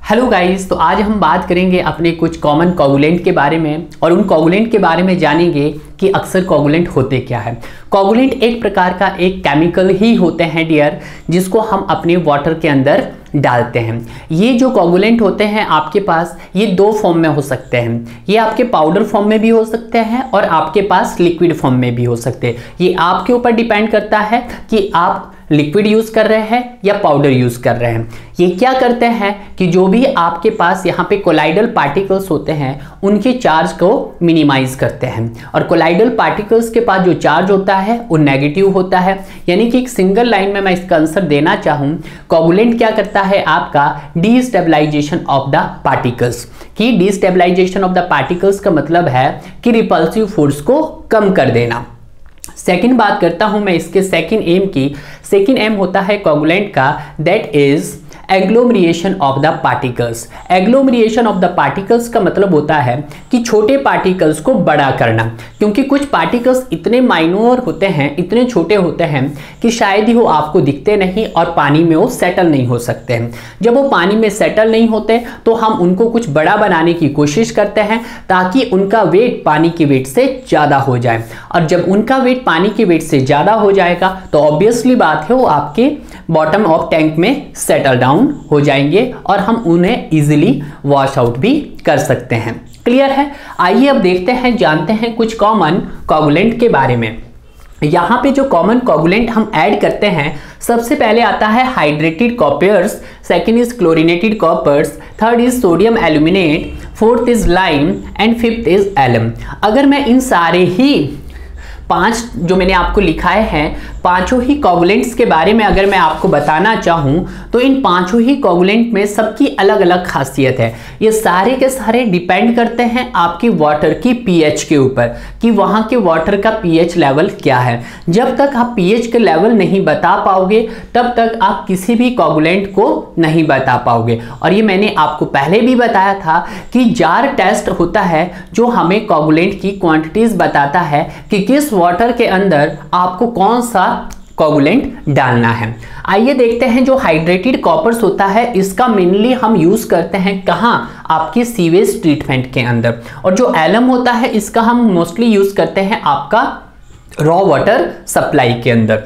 Hello guys, तो आज हम बात करेंगे अपने कुछ कॉमन कोगुलेंट के बारे में और उन कोगुलेंट के बारे में जानेंगे कि अक्सर कोगुलेंट होते क्या है। कोगुलेंट एक प्रकार का एक केमिकल ही होते हैं डियर, जिसको हम अपने वाटर के अंदर डालते हैं। ये जो कोगुलेंट होते हैं आपके पास, ये दो फॉर्म में हो सकते हैं। ये आपके पाउडर फॉर्म में भी हो सकते हैं और आपके पास लिक्विड फॉर्म में भी हो सकते हैं। ये आपके ऊपर डिपेंड करता है कि आप लिक्विड यूज कर रहे हैं या पाउडर यूज कर रहे हैं। ये क्या करते हैं कि जो भी आपके पास यहाँ पे कोलाइडल पार्टिकल्स होते हैं उनके चार्ज को मिनिमाइज करते हैं, और कोलाइडल पार्टिकल्स के पास जो चार्ज होता है वो नेगेटिव होता है। यानी कि एक सिंगल लाइन में मैं इसका आंसर देना चाहूँ, कोगुलेंट क्या करता है आपका डिस्टेबलाइजेशन ऑफ द पार्टिकल्स। कि डिस्टेबलाइजेशन ऑफ द पार्टिकल्स का मतलब है कि रिपल्सिव फोर्स को कम कर देना। सेकंड बात करता हूं मैं इसके सेकंड एम की। सेकंड एम होता है कोगुलेंट का, that is agglomeration of the particles. Agglomeration of the particles का मतलब होता है कि छोटे पार्टिकल्स को बड़ा करना, क्योंकि कुछ पार्टिकल्स इतने माइनोर होते हैं, इतने छोटे होते हैं कि शायद ही वो आपको दिखते नहीं और पानी में वो सेटल नहीं हो सकते हैं। जब वो पानी में सेटल नहीं होते तो हम उनको कुछ बड़ा बनाने की कोशिश करते हैं ताकि उनका वेट पानी के वेट से ज़्यादा हो जाए, और जब उनका वेट पानी के वेट से ज़्यादा हो जाएगा तो ऑब्वियसली बात है वो आपके बॉटम ऑफ टैंक में सेटल डाउन हो जाएंगे और हम उन्हें इजीली वॉश आउट भी कर सकते हैं। क्लियर है? आइए अब देखते हैं, जानते हैं कुछ कॉमन कोगुलेंट के बारे में। यहाँ पे जो कॉमन कोगुलेंट हम ऐड करते हैं, सबसे पहले आता है hydrated copperas, second is chlorinated copperas, third is sodium aluminate, fourth is lime and fifth is alum. अगर मैं इन सारे ही 5 जो मैंने आपको लिखाए हैं, पांचों ही कोगुलेंट्स के बारे में अगर मैं आपको बताना चाहूं तो इन पांचों ही कोगुलेंट में सबकी अलग अलग खासियत है। ये सारे के सारे डिपेंड करते हैं आपकी वाटर की पीएच के ऊपर कि वहां के वाटर का पीएच लेवल क्या है। जब तक आप पीएच के लेवल नहीं बता पाओगे तब तक आप किसी भी कोगुलेंट को नहीं बता पाओगे। और ये मैंने आपको पहले भी बताया था कि जार टेस्ट होता है जो हमें कोगुलेंट की क्वांटिटीज बताता है कि किस वाटर के अंदर आपको कौन सा कोगुलेंट डालना है। आइए देखते हैं, जो हाइड्रेटेड कॉपर्स होता है इसका मेनली हम यूज करते हैं कहां, आपकी सीवेज ट्रीटमेंट के अंदर, और जो एलम होता है इसका हम मोस्टली यूज करते हैं आपका रॉ वाटर सप्लाई के अंदर।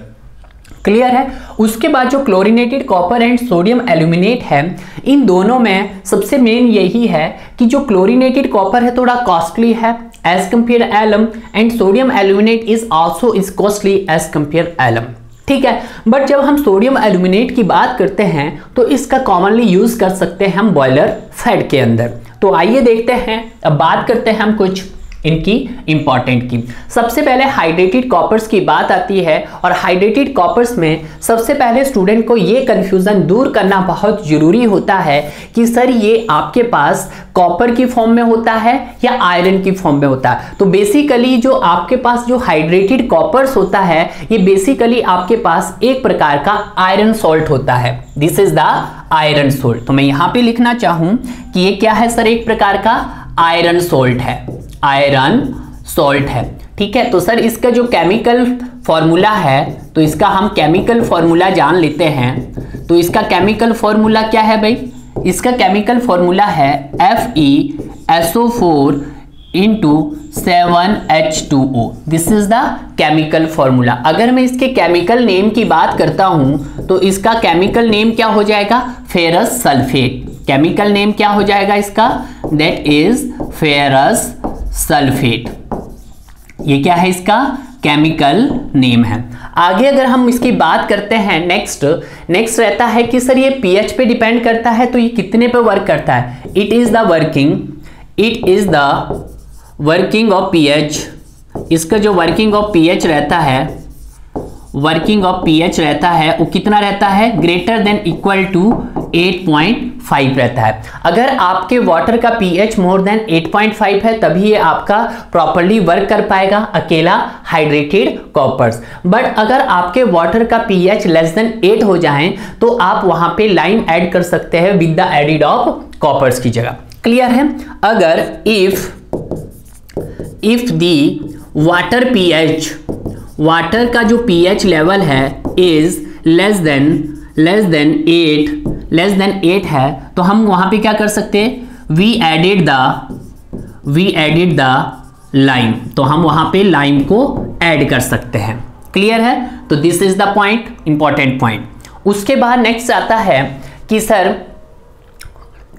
क्लियर है? उसके बाद जो chlorinated copper and sodium aluminate है, इन दोनों में सबसे मेन यही है कि जो क्लोरीनेटेड कॉपर है थोड़ा कॉस्टली है as compare alum, and sodium aluminate is also is costly as compare alum. ठीक है, बट जब हम सोडियम एल्यूमिनेट की बात करते हैं तो इसका कॉमनली यूज कर सकते हैं हम बॉयलर फेड के अंदर। तो आइए देखते हैं, अब बात करते हैं हम कुछ इनकी इंपॉर्टेंट की। सबसे पहले हाइड्रेटेड कॉपर्स की बात आती है, और हाइड्रेटेड कॉपर्स में सबसे पहले स्टूडेंट को ये कंफ्यूजन दूर करना बहुत जरूरी होता है कि सर ये आपके पास कॉपर की फॉर्म में होता है या आयरन की फॉर्म में होता है। तो बेसिकली जो आपके पास जो हाइड्रेटेड कॉपर्स होता है ये बेसिकली आपके पास एक प्रकार का आयरन सॉल्ट होता है। This is the iron salt. तो मैं यहां पे लिखना चाहूं कि ये क्या है सर, एक प्रकार का आयरन सॉल्ट है, आयरन सॉल्ट है। ठीक है, तो सर इसका जो केमिकल फॉर्मूला है, तो इसका हम केमिकल फॉर्मूला जान लेते हैं। तो इसका केमिकल फॉर्मूला क्या है भाई? इसका केमिकल फॉर्मूला है FeSO4 into 7H2O। This is the chemical formula. अगर मैं इसके केमिकल नेम की बात करता हूं तो इसका केमिकल नेम क्या हो जाएगा? Ferrous sulphate. केमिकल नेम क्या हो जाएगा इसका? That is ferrous sulphate. ये क्या है इसका केमिकल नेम है। आगे अगर हम इसकी बात करते हैं, नेक्स्ट रहता है कि सर ये पीएच पे डिपेंड करता है, तो ये कितने पे वर्क करता है? It is the working of pH. इसका जो वर्किंग ऑफ पीएच रहता है, वो कितना रहता है? ग्रेटर देन इक्वल टू 8.5 रहता है। अगर आपके वाटर का पीएच मोर देन 8.5 है तभी ये आपका प्रॉपर्ली वर्क कर पाएगा, अकेला हाइड्रेटेड कॉपर्स। बट अगर आपके वाटर का पीएच लेस देन 8 हो जाए तो आप वहां पे लाइम ऐड कर सकते हैं with the added of copperas की जगह। क्लियर है? अगर इफ दी वाटर का जो पीएच लेवल है is less than 8 less than 8 है तो हम वहां पे क्या कर सकते हैं, वी एडेड द लाइम, तो हम वहां पे लाइम को ऐड कर सकते हैं। क्लियर है? तो this is the point, important point. उसके बाद नेक्स्ट आता है कि सर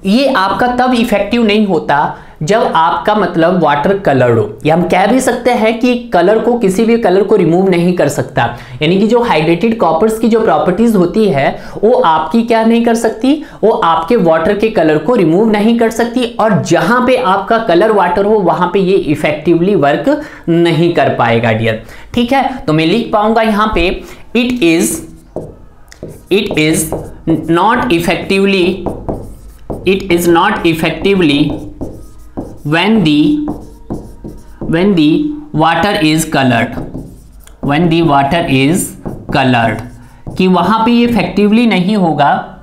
ये आपका तब इफेक्टिव नहीं होता जब आपका मतलब वाटर कलर हो, या हम कह भी सकते हैं कि कलर को, किसी भी कलर को रिमूव नहीं कर सकता, यानी कि जो हाइड्रेटेड कॉपर्स की जो प्रॉपर्टीज होती है वो आपकी क्या नहीं कर सकती, वो आपके वाटर के कलर को रिमूव नहीं कर सकती, और जहां पे आपका कलर वाटर हो वहां पे ये इफेक्टिवली वर्क नहीं कर पाएगा डियर। ठीक है, तो मैं लिख पाऊंगा यहां पे it is not effectively when the water is colored, कि वहां पे ये इफेक्टिवली नहीं होगा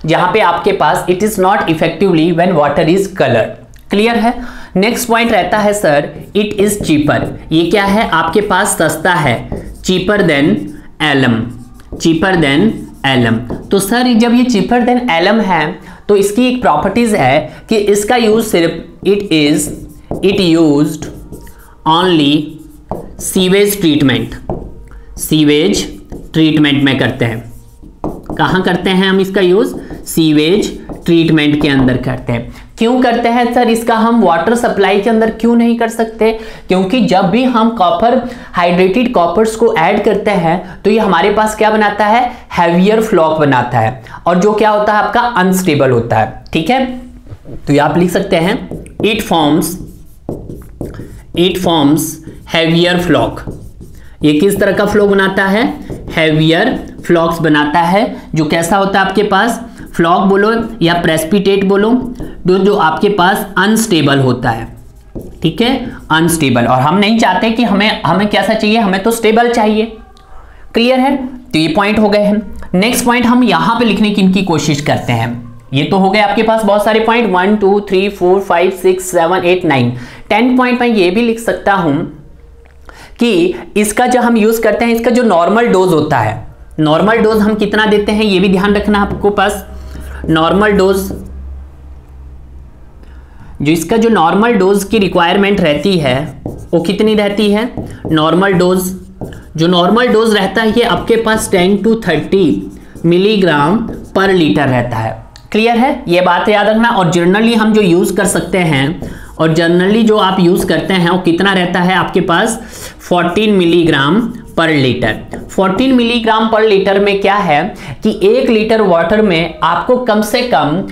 जहां पे आपके पास it is not effectively when water is coloured. Clear है? नेक्स्ट पॉइंट रहता है सर इट इज चीपर, ये क्या है आपके पास सस्ता है, चीपर देन एलम। तो सर जब ये चीपर देन एलम है तो इसकी एक प्रॉपर्टीज है कि इसका यूज सिर्फ it used only sewage treatment में करते हैं। कहाँ करते हैं हम इसका यूज? सीवेज ट्रीटमेंट के अंदर करते हैं। क्यों करते हैं सर इसका हम वाटर सप्लाई के अंदर क्यों नहीं कर सकते? क्योंकि जब भी हम हाइड्रेटेड कॉपर्स को ऐड करते हैं तो ये हमारे पास क्या बनाता है, हैवियर फ्लॉक बनाता है, और जो क्या होता है आपका अनस्टेबल होता है। ठीक है, तो ये आप लिख सकते हैं इट फॉर्म्स हैवियर फ्लॉक। ये किस तरह का फ्लॉक बनाता है? हैवियर फ्लॉक्स बनाता है, जो कैसा होता है आपके पास, फ्लॉक बोलो या प्रेसिपिटेट बोलो, जो आपके पास अनस्टेबल होता है। ठीक है, अनस्टेबल, और हम नहीं चाहते कि हमें कैसा चाहिए, हमें तो स्टेबल चाहिए। क्लियर है? तो ये पॉइंट हो गए हैं। नेक्स्ट पॉइंट हम यहां पे लिखने की इनकी कोशिश करते हैं। ये तो हो गए आपके पास बहुत सारे पॉइंट, 1 2 3 4 5 6 7 8 9 10 पॉइंट। मैं ये भी लिख सकता हूं कि इसका जो हम यूज करते हैं, इसका जो नॉर्मल डोज होता है, नॉर्मल डोज हम कितना देते हैं ये भी ध्यान रखना आपको पास। नॉर्मल डोज, जो इसका जो नॉर्मल डोज की रिक्वायरमेंट रहती है वो कितनी रहती है? नॉर्मल डोज, जो नॉर्मल डोज रहता है ये आपके पास 10 to 30 मिलीग्राम पर लीटर रहता है। क्लियर है? ये बात याद रखना। और जनरली हम जो यूज कर सकते हैं, और जनरली जो आप यूज करते हैं वो कितना रहता है आपके पास? 14 milligram per litre. 14 milligram per litre में क्या है कि 1 लीटर वाटर में आपको कम से कम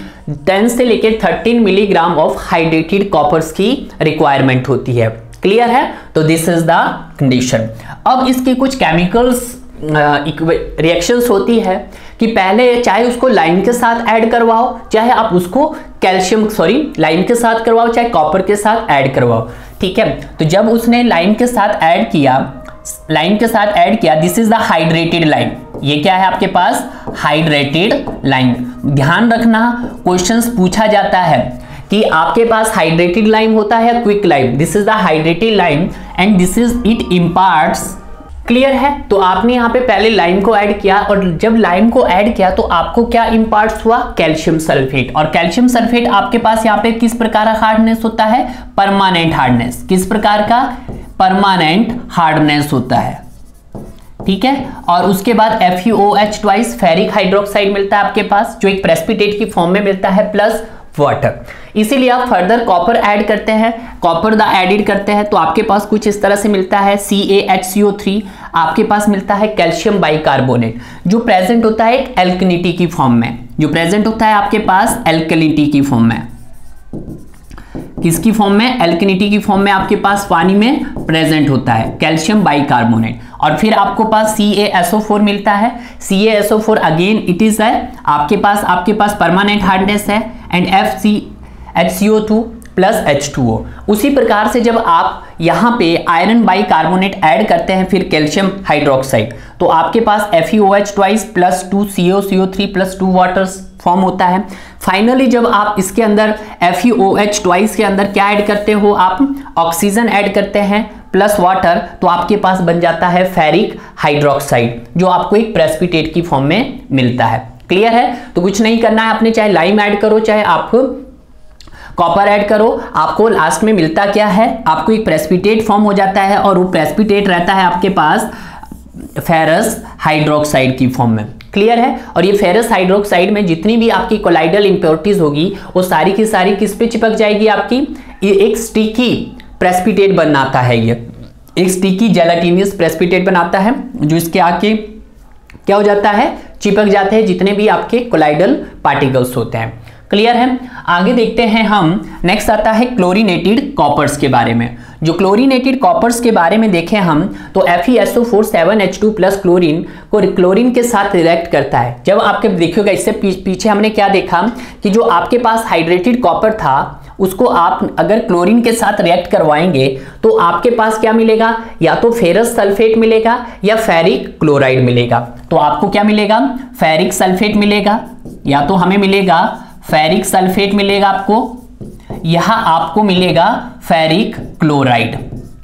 10 से लेकर 13 मिलीग्राम ऑफ हाइड्रेटेड कॉपर्स की रिक्वायरमेंट होती है। क्लियर है? तो दिस इज द कंडीशन। अब इसकी कुछ केमिकल्स रिएक्शंस होती है कि पहले चाहे उसको लाइम के साथ ऐड करवाओ, चाहे आप उसको लाइम के साथ करवाओ, चाहे कॉपर के साथ ऐड करवाओ। ठीक है, तो जब उसने लाइम के साथ ऐड किया, this is the hydrated lime. ये क्या है आपके पास? Hydrated lime. ध्यान रखना, क्वेश्चंस पूछा जाता है कि आपके पास हाइड्रेटेड लाइम होता है या quick lime. This is the hydrated lime and this is it imparts. Clear है? तो आपने यहाँ पे पहले लाइम को ऐड किया, और जब लाइम को ऐड किया तो आपको क्या इम्पार्ट्स हुआ? Calcium sulphate. और कैल्शियम सल्फेट आपके पास यहाँ पे किस प्रकार का हार्डनेस होता है? Permanent hardness. किस प्रकार का? परमानेंट हार्डनेस होता है। ठीक है, और उसके बाद FeOH ट्वाइस फेरिक हाइड्रोक्साइड मिलता है आपके पास, जो एक प्रेसिपिटेट की फॉर्म में मिलता है, प्लस वाटर। इसीलिए आप फर्दर कॉपर ऐड करते हैं, कॉपर एडिड करते हैं, तो आपके पास कुछ इस तरह से मिलता है CaHCO3। आपके पास मिलता है कैल्शियम बाइकार्बोनेट, जो प्रेजेंट होता है एक एल्कनिटी की फॉर्म में, जो प्रेजेंट होता है आपके पास एल्कनिटी की फॉर्म में। किसकी फॉर्म में? एल्कनिटी की फॉर्म में आपके पास पानी में प्रेजेंट होता है कैल्शियम बाइकार्बोनेट। और फिर आपको पास CaSO4 मिलता है। CaSO4 अगेन इट इज आपके पास परमानेंट हार्डनेस है, एंड FeHCO2 प्लस H2O। उसी प्रकार से जब आप यहाँ पे आयरन बाइकार्बोनेट ऐड करते हैं, फिर कैल्शियम हाइड्रोक्साइड, तो आपके पास FeOH twice plus 2 CO3 plus 2 water form होता है। फाइनली जब आप इसके अंदर FeOH ट्वाइस के अंदर क्या ऐड करते हो? आप ऑक्सीजन ऐड करते हैं प्लस वाटर, तो आपके पास बन जाता है फेरिक हाइड्रोक्साइड, जो आपको एक प्रेसिपिटेट की फॉर्म में मिलता है। क्लियर है? तो कुछ नहीं करना है आपने, चाहे लाइम ऐड करो चाहे आप कॉपर ऐड करो, आपको लास्ट में मिलता क्या है, आपको एक प्रेसिपिटेट फॉर्म हो जाता है और वो प्रेसिपिटेट रहता है आपके पास फेरस हाइड्रोक्साइड की फॉर्म में। क्लियर है? और ये फेरस हाइड्रोक्साइड में जितनी भी आपकी कोलाइडल इंप्योरिटीज होगी वो सारी की सारी किस पे चिपक जाएगी आपकी, ये एक स्टिकी प्रेसिपिटेट बनाता है, ये एक स्टिकी जेलाटिनियस प्रेसिपिटेट बनाता है जो इसके आके क्या हो जाता है, चिपक जाते हैं जितने भी आपके कोलाइडल पार्टिकल्स होते हैं। क्लियर है? आगे देखते हैं हम, नेक्स्ट आता है क्लोरीनेटेड कॉपर्स के बारे में। जो क्लोरीनेटेड कॉपर्स के बारे में देखें हम तो FeSO4 7H2 प्लस क्लोरीन को क्लोरीन के साथ रिएक्ट करता है। जब आपके देखिएगा इससे पीछे हमने क्या देखा कि जो आपके पास हाइड्रेटेड कॉपर था उसको आप अगर क्लोरीन के साथ रिएक्ट करवाएंगे तो आपके पास क्या मिलेगा, या तो फेरस सल्फेट मिलेगा या फेरिक क्लोराइड मिलेगा। तो आपको क्या मिलेगा, फेरिक सल्फेट मिलेगा, या तो हमें मिलेगा फेरिक सल्फेट मिलेगा आपको, यहां आपको मिलेगा फेरिक क्लोराइड।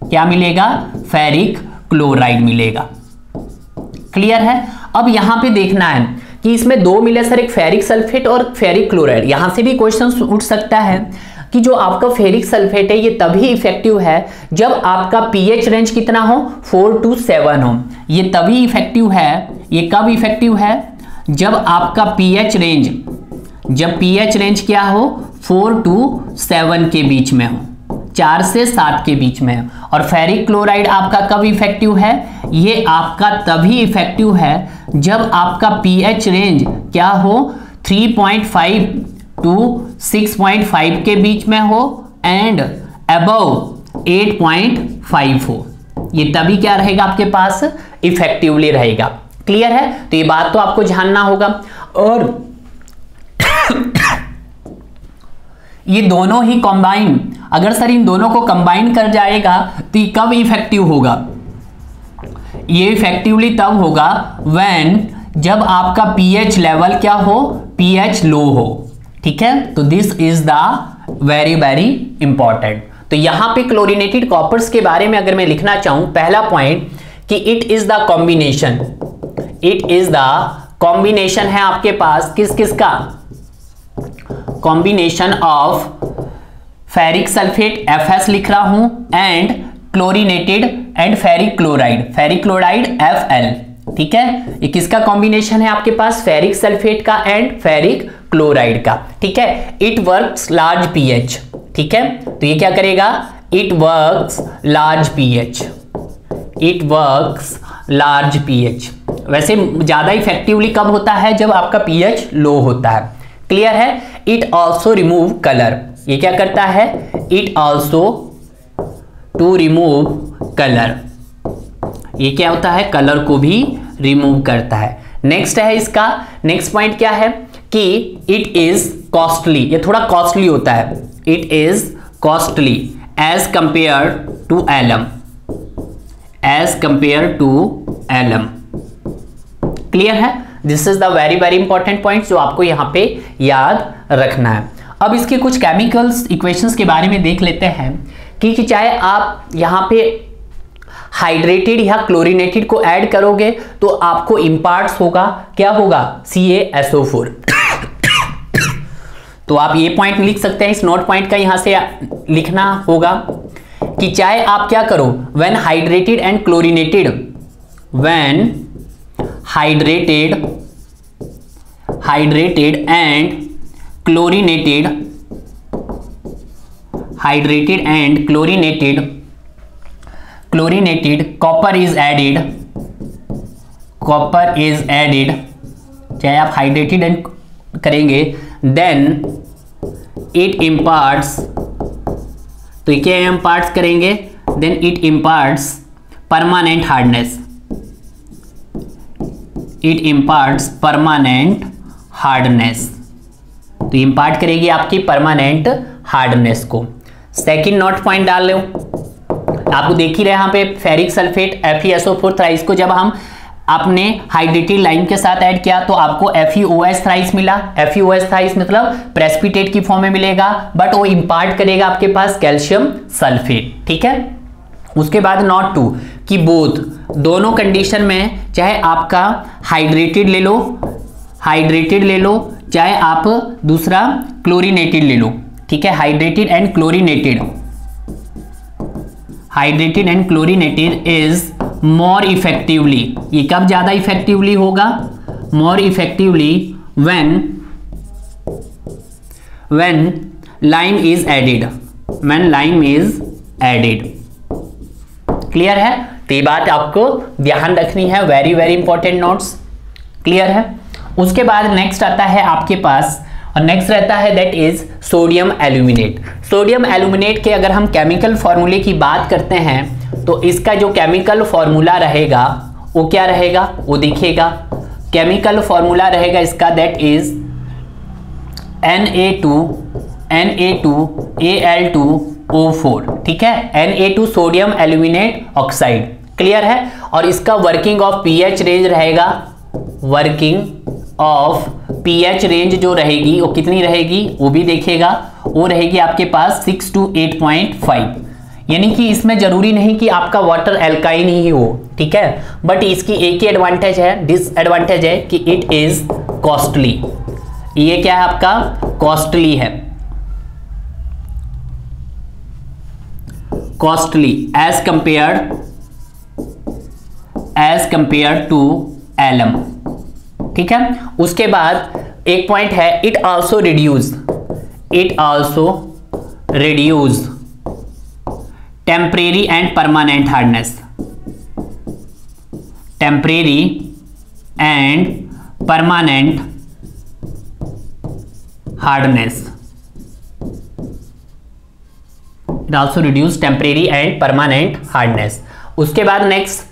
क्या मिलेगा, फेरिक क्लोराइड मिलेगा। क्लियर है? अब यहां पे देखना है कि इसमें दो मिले सर, एक फेरिक सल्फेट और फेरिक क्लोराइड। यहां से भी क्वेश्चन उठ सकता है कि जो आपका फेरिक सल्फेट है ये तभी इफेक्टिव है जब आपका पीएच रेंज कितना हो, 4 to 7 हो। ये तभी इफेक्टिव है, ये कब इफेक्टिव है, जब आपका पीएच रेंज, जब पीएच रेंज क्या हो, 4 to 7 के बीच में हो, 4 से 7 के बीच में है। और फेरिक क्लोराइड आपका कब इफेक्टिव है, ये आपका तभी इफेक्टिव है जब आपका पीएच रेंज क्या हो, 3.5 to 6.5 के बीच में हो एंड अबव 8.5 हो। ये तभी क्या रहेगा आपके पास, इफेक्टिवली रहेगा। क्लियर है? तो ये बात तो आपको जानना होगा। और ये दोनों ही कंबाइन, अगर सर इन दोनों को कंबाइन कर जाएगा तो ये कब इफेक्टिव होगा, ये इफेक्टिवली तब होगा व्हेन जब आपका पीएच लेवल क्या हो, पीएच लो हो। ठीक है? तो this is the very very important. तो यहां पे क्लोरीनेटेड कॉपर्स के बारे में अगर मैं लिखना चाहूं, पहला पॉइंट कि it is the combination, it is the combination है आपके पास किस किस का, combination of ferric sulphate Fs लिख रहा हूं and chlorinated and ferric chloride Fl। ठीक है? ये किसका कॉम्बिनेशन है आपके पास, फेरिक सल्फेट का एंड फेरिक क्लोराइड का। ठीक है? It works large pH. ठीक है? तो ये क्या करेगा, it works large pH, it works large pH. वैसे ज्यादा इफेक्टिवली कब होता है, जब आपका पीएच लो होता है। क्लियर है? इट ऑल्सो रिमूव कलर, ये क्या करता है, it also to remove colour, ये क्या होता है, कलर को भी रिमूव करता है। नेक्स्ट है इसका, नेक्स्ट पॉइंट क्या है कि इट इज कॉस्टली, ये थोड़ा कॉस्टली होता है, it is costly as compare to alum, as compare to alum. Clear है? This is the very very important point जो आपको यहां पे याद रखना है। अब इसके कुछ केमिकल्स इक्वेशंस के बारे में देख लेते हैं कि चाहे आप यहां पे हाइड्रेटेड या क्लोरीनेटेड को ऐड करोगे तो आपको इम्पार्ट्स होगा, क्या होगा, CaSO4। तो आप ये पॉइंट लिख सकते हैं, इस नोट पॉइंट का यहां से लिखना होगा कि चाहे आप क्या करो, when hydrated and chlorinated, when hydrated and chlorinated, hydrated and chlorinated copper is added, copper is added, चाहे आप हाइड्रेटेड एंड करेंगे, देन इट इम्पार्ट्स, तो क्या इम्पार्ट्स करेंगे, then it imparts permanent hardness, it imparts permanent hardness, तो impart करेगी आपकी permanent hardness को। सेकंड नोट पॉइंट डाल लो, आपको देख ही रहे यहाँ पे फेरिक सल्फेट FeSO4 थ्राइस को जब हम आपने हाइड्रेटेड लाइम के साथ ऐड किया तो आपको FeOS थ्राइस मिला। FeOS थ्राइस मतलब प्रेसिपिटेट की फॉर्म में मिलेगा, बट वो इम्पार्ट करेगा आपके पास कैल्शियम सल्फेट। ठीक है? उसके बाद नोट 2 कि बोथ, दोनों कंडीशन में चाहे आपका हाइड्रेटेड ले लो, हाइड्रेटेड ले लो, चाहे आप दूसरा क्लोरीनेटेड ले लो, ठीक है। Hydrated and chlorinated, hydrated and chlorinated is more effectively, ये कब ज्यादा इफेक्टिवली होगा? More effectively when lime is added, when lime is added। Clear है? तो ये बात आपको ध्यान रखनी है, very very important notes. Clear है? उसके बाद नेक्स्ट आता है आपके पास, और नेक्स्ट रहता है that is sodium aluminate. Sodium aluminate के अगर हम केमिकल फॉर्मूले की बात करते हैं तो इसका जो केमिकल फॉर्मूला रहेगा वो क्या रहेगा? वो देखिएगा, केमिकल फॉर्मूला रहेगा इसका दैट इज Na2Al2O4, ठीक है। Na2 sodium aluminate oxide. Clear है? और इसका वर्किंग ऑफ पीएच रेंज रहेगा, वर्किंग ऑफ पीएच रेंज जो रहेगी वो कितनी रहेगी वो भी देखिएगा, वो रहेगी आपके पास 6 to 8.5। यानी कि इसमें जरूरी नहीं कि आपका वाटर एल्काइन ही हो, ठीक है, बट इसकी एक ही एडवांटेज है, डिसएडवांटेज है कि इट इज कॉस्टली। ये क्या है आपका? कॉस्टली है, costly as compare to alum, ठीक है। उसके बाद एक पॉइंट है, it also reduce temporary and permanent hardness, temporary and permanent hardness, it also reduce temporary and permanent hardness. उसके बाद नेक्स्ट,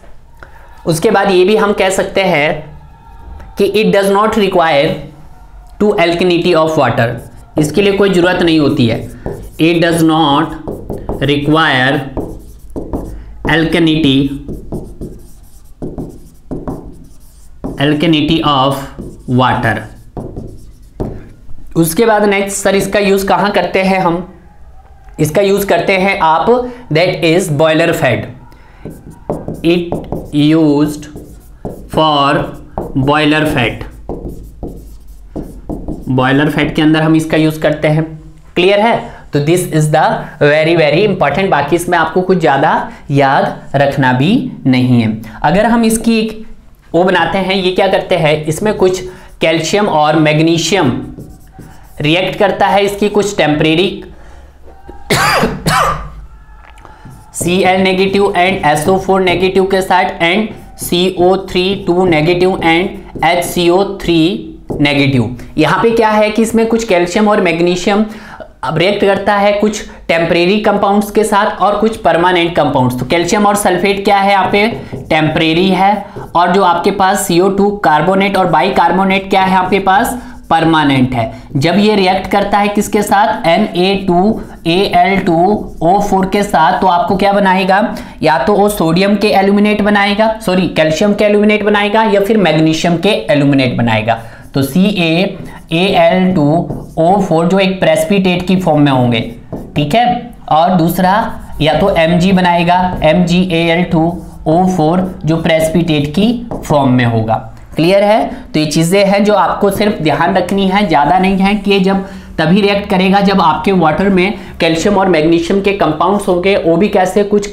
उसके बाद ये भी हम कह सकते हैं कि it does not require to alkalinity of water, इसके लिए कोई जरूरत नहीं होती है। It does not require alkalinity of water. उसके बाद नेक्स्ट, सर इसका यूज कहाँ करते हैं हम? इसका यूज करते हैं आप that is boiler fat. It used for boiler fat, boiler fat के अंदर हम इसका यूज करते हैं। क्लियर है? तो this is the very very important. बाकी इसमें आपको कुछ ज्यादा याद रखना भी नहीं है। अगर हम इसकी एक वो बनाते हैं, ये क्या करते हैं, इसमें कुछ कैल्शियम और मैग्नीशियम रिएक्ट करता है, इसकी कुछ temporary Cl negative and SO4 negative के साथ and CO3 negative and HCO3 negative. यहाँ पे क्या है कि इसमें कुछ कैल्शियम और मैग्नीशियम रिएक्ट करता है कुछ टेम्परेरी कंपाउंड्स के साथ और कुछ परमानेंट कंपाउंड्स। तो कैल्शियम और सल्फेट क्या है यहाँ पे? टेम्परेरी है, और जो आपके पास CO2 कार्बोनेट और बाइकार्बोनेट क्या है आपके पास? परमानेंट है। जब ये रिएक्ट करता है किसके साथ? Na2Al2O4 के साथ, तो आपको क्या बनाएगा? या तो वो सोडियम के एल्यूमिनेट बनाएगा, सॉरी कैल्शियम के एल्यूमिनेट बनाएगा, या फिर मैग्नीशियम के एल्यूमिनेट बनाएगा। तो CaAl2O4 जो एक प्रेसिपिटेट की फॉर्म में होंगे, ठीक है, और दूसरा या तो Mg बनाएगा, MgAl2O4 जो प्रेसिपिटेट की फॉर्म में होगा। क्लियर है? तो ये चीजें हैं जो आपको सिर्फ ध्यान रखनी है, ज्यादा नहीं है, कि जब तभी रिएक्ट करेगा जब आपके वाटर में कैल्शियम और मैग्नीशियम के कंपाउंड्स होंगे, वो भी कैसे, कुछ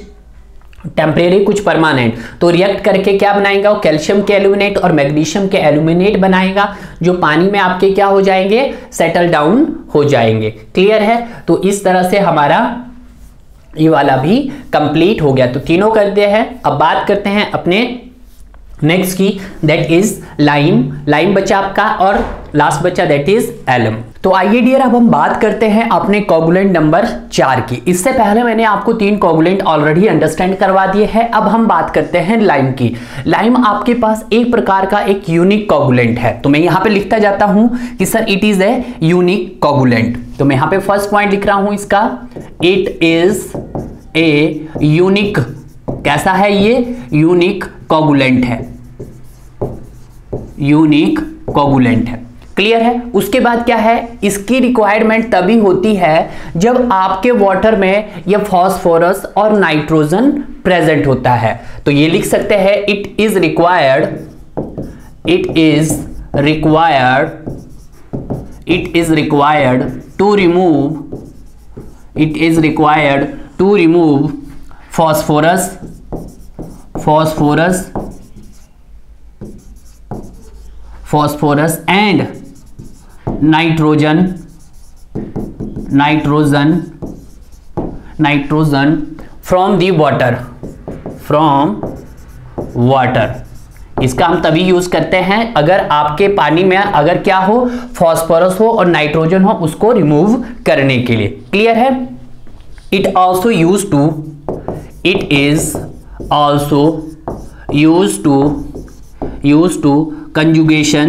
टेम्परेरी कुछ परमानेंट। तो रिएक्ट करके क्या बनाएगा? वो कैल्शियम के एल्यूमिनेट और मैग्नीशियम के एल्यूमिनेट बनाएगा, जो पानी में आपके क्या हो जाएंगे? सेटल डाउन हो जाएंगे। क्लियर है? तो इस तरह से हमारा ये वाला भी कंप्लीट हो गया। तो तीनों करते हैं। अब बात करते हैं अपने नेक्स्ट की, दैट इज लाइम। लाइम बचा आपका, और लास्ट बचा दैट इज एलम। तो आइए डियर, अब हम बात करते हैं अपने कोगुलेंट नंबर 4 की। इससे पहले मैंने आपको 3 कोगुलेंट ऑलरेडी अंडरस्टैंड करवा दिए हैं। अब हम बात करते हैं लाइम की। लाइम आपके पास एक प्रकार का एक यूनिक कोगुलेंट है। तो मैं यहाँ पे लिखता जाता हूं कि sir it is a unique coagulant. तो मैं यहाँ पे फर्स्ट पॉइंट लिख रहा हूं इसका, इट इज ए यूनिक। कैसा है ये? यूनिक कोगुलेंट है, यूनिक कोगुलेंट है। क्लियर है? उसके बाद क्या है, इसकी रिक्वायरमेंट तभी होती है जब आपके वाटर में ये फॉस्फोरस और नाइट्रोजन प्रेजेंट होता है। तो ये लिख सकते हैं, it is required to remove phosphorus and nitrogen from the water। इसका हम तभी यूज करते हैं अगर आपके पानी में अगर क्या हो, फॉस्फोरस हो और नाइट्रोजन हो, उसको रिमूव करने के लिए। क्लियर है? It is also use to conjugation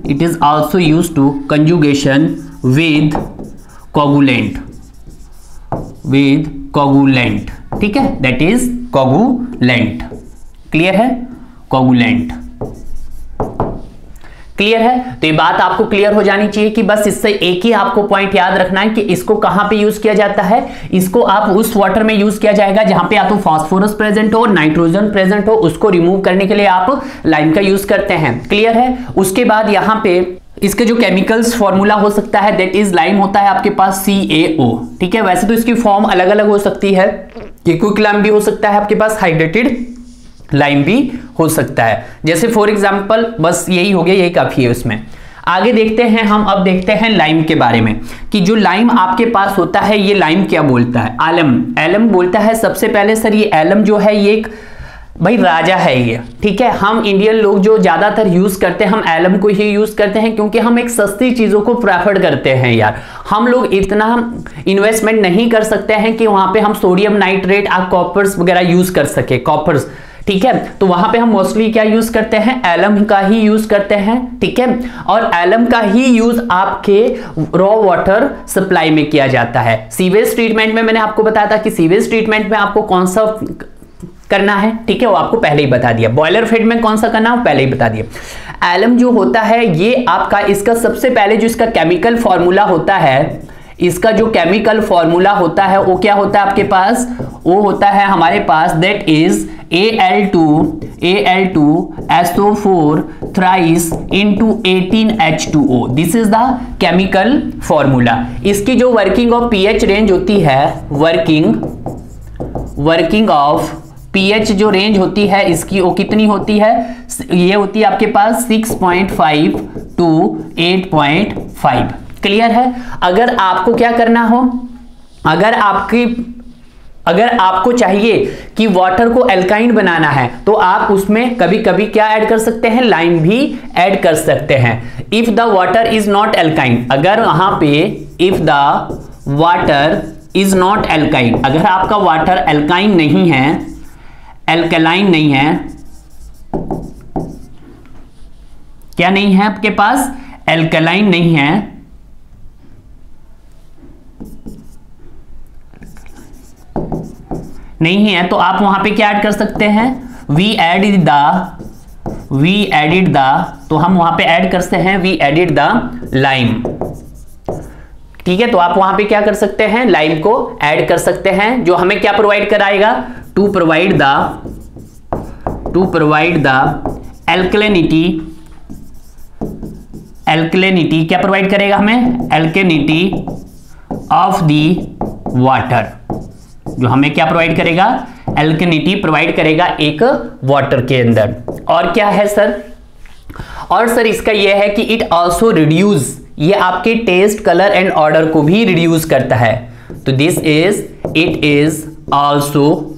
it is also used to conjugation with coagulant, ठीक है, that is coagulant। क्लियर है? coagulant क्लियर है? तो ये बात आपको क्लियर हो जानी चाहिए कि बस इससे एक ही आपको पॉइंट याद रखना है कि इसको कहां पे यूज किया जाता है। इसको आप उस वाटर में यूज किया जाएगा जहां पे या तो फॉस्फोरस प्रेजेंट हो, नाइट्रोजन प्रेजेंट हो, उसको रिमूव करने के लिए आप लाइम का यूज करते हैं। क्लियर है? उसके बाद यहां पे इसके जो केमिकल्स फॉर्मूला हो सकता है दैट इज लाइम होता है आपके पास CaO, ठीक है। वैसे तो इसकी फॉर्म अलग अलग हो सकती है, क्विकलाइम भी हो सकता है आपके पास, हाइड्रेटेड लाइम भी हो सकता है। जैसे फॉर एग्जांपल बस यही हो गया, यही काफी है उसमें। आगे देखते हैं हम, अब देखते हैं लाइम के बारे में कि जो लाइम आपके पास होता है ये लाइम क्या बोलता है। एलम बोलता है सबसे पहले सर, ये एलम जो है ये एक भाई राजा है ये, ठीक है। हम इंडियन लोग जो ज्यादातर यूज करते हैं हम एलम को ही यूज करते हैं क्योंकि हम एक सस्ती चीजों को प्रेफर करते हैं यार। हम लोग इतना इन्वेस्टमेंट नहीं कर सकते हैं कि वहां पे हम सोडियम नाइट्रेट और कॉपर्स वगैरह यूज कर सके, कॉपर्स, ठीक है। तो वहां पे हम मोस्टली क्या यूज करते हैं, एलम का ही यूज करते हैं, ठीक है। और एलम का ही यूज आपके रॉ वाटर सप्लाई में किया जाता है। सीवेज ट्रीटमेंट में मैंने आपको बताया था कि सीवेज ट्रीटमेंट में आपको कौन सा करना है, ठीक है, वो आपको पहले ही बता दिया। बॉयलर फेड में कौन सा करना है वो पहले ही बता दिया। एलम जो होता है ये आपका, इसका सबसे पहले जो इसका केमिकल फॉर्मूला होता है, इसका जो केमिकल फॉर्मूला होता है वो क्या होता है आपके पास, वो होता है हमारे पास that is Al2SO4 thrice into 18H2O। This is the chemical formula. इसकी जो वर्किंग ऑफ पीएच रेंज होती है, वर्किंग ऑफ पीएच जो रेंज होती है इसकी वो कितनी होती है, ये होती है आपके पास 6.5 to 8.5। क्लियर है? अगर आपको क्या करना हो, अगर आपको चाहिए कि वाटर को एल्काइन बनाना है तो आप उसमें कभी कभी क्या ऐड कर सकते हैं, लाइम भी ऐड कर सकते हैं। If the water is not alkyne, अगर वहां पे if the water is not alkyne, अगर आपका वाटर एल्काइन नहीं है, एल्कलाइन नहीं है, क्या नहीं है आपके पास, एल्कलाइन नहीं है, नहीं है, तो आप वहां पे क्या ऐड कर सकते हैं, वी एडेड द, तो हम वहां पे ऐड करते हैं वी एडेड द लाइम, ठीक है। तो आप वहां पे क्या कर सकते हैं, लाइम को ऐड कर सकते हैं, जो हमें क्या प्रोवाइड कराएगा, टू प्रोवाइड द एल्कलिनिटी, क्या प्रोवाइड करेगा हमें, एल्कलिनिटी ऑफ द वाटर, जो हमें क्या प्रोवाइड करेगा, एल्कलिनिटी प्रोवाइड करेगा एक वाटर के अंदर। और क्या है सर, और सर इसका यह है कि इट आल्सो रिड्यूस, ये आपके टेस्ट, कलर एंड ऑर्डर को भी रिड्यूस करता है। तो this is, it is also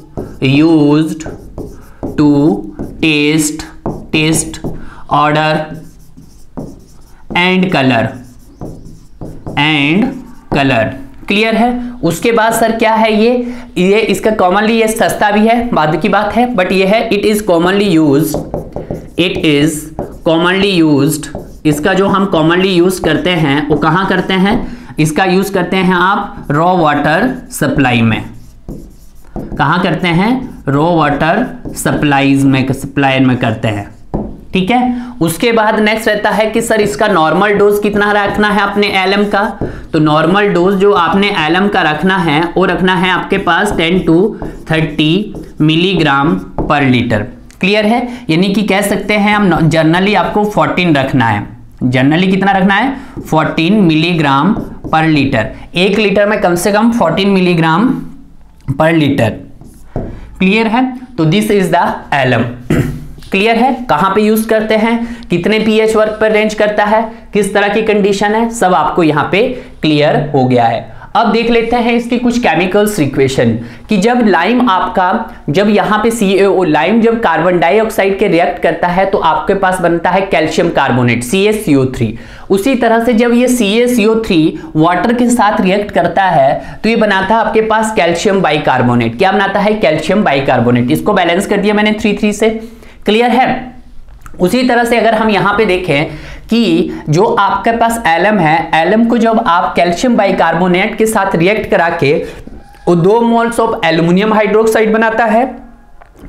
used to taste odour and colour clear है? उसके बाद सर क्या है, ये इसका कॉमनली, ये सस्ता भी है बाद की बात है, बट ये है इट इज कॉमनली यूज्ड, इसका जो हम कॉमनली यूज करते हैं वो कहां करते हैं, इसका यूज करते हैं आप रॉ वाटर सप्लाई में। कहां करते हैं, रॉ वाटर सप्लाई में करते हैं, ठीक है। उसके बाद नेक्स्ट रहता है कि सर इसका नॉर्मल डोज कितना रखना है अपने एलएम का, तो नॉर्मल डोज जो आपने एलएम का रखना है वो रखना है आपके पास 10 to 30 milligram per litre. Clear है, यानी कि कह सकते हैं हम जनरली आपको 14 रखना है। जनरली कितना रखना है? 14 मिलीग्राम पर लीटर। 1 लीटर में कम से कम 14 मिलीग्राम पर लीटर। क्लियर है? तो this is the alum. Clear है? कहां पे यूज करते हैं, कितने पीएच वर्ग पर रेंज करता है, किस तरह की कंडीशन है, सब आपको यहां पे क्लियर हो गया है। अब देख लेते हैं इसकी कुछ केमिकल्स इक्वेशन कि जब लाइम आपका, जब यहां पे CaO लाइम जब कार्बन डाइऑक्साइड के रिएक्ट करता है तो आपके पास बनता है कैल्शियम कार्बोनेट CaCO3। उसी तरह से जब ये CaCO3 वाटर के साथ रिएक्ट करता है तो ये बनाता है आपके पास कैल्शियम बाइकार्बोनेट। क्या बनाता है? Calcium bicarbonate. इसको बैलेंस कर दिया मैंने 3-3 से। क्लियर है? उसी तरह से अगर हम यहां पे देखें कि जो आपके पास एलम है, एलम को जब आप कैल्शियम बाइकार्बोनेट के साथ रिएक्ट करा के वो 2 मोल्स ऑफ एल्युमिनियम हाइड्रोक्साइड बनाता है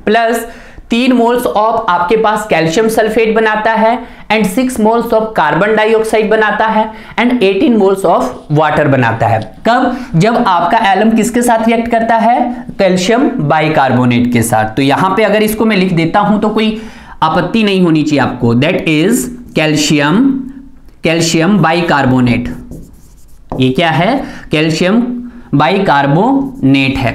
प्लस 3 मोल्स ऑफ आपके पास कैल्शियम सल्फेट बनाता है and 6 moles of carbon dioxide बनाता है एंड 18 मोल्स ऑफ वाटर बनाता है। कब? जब आपका एलम किसके साथ रिएक्ट करता है? कैल्शियम बाइकार्बोनेट के साथ। तो यहां पे अगर इसको मैं लिख देता हूं तो कोई आपत्ति नहीं होनी चाहिए आपको। That is calcium bicarbonate. ये क्या है? कैल्शियम बाइकार्बोनेट है।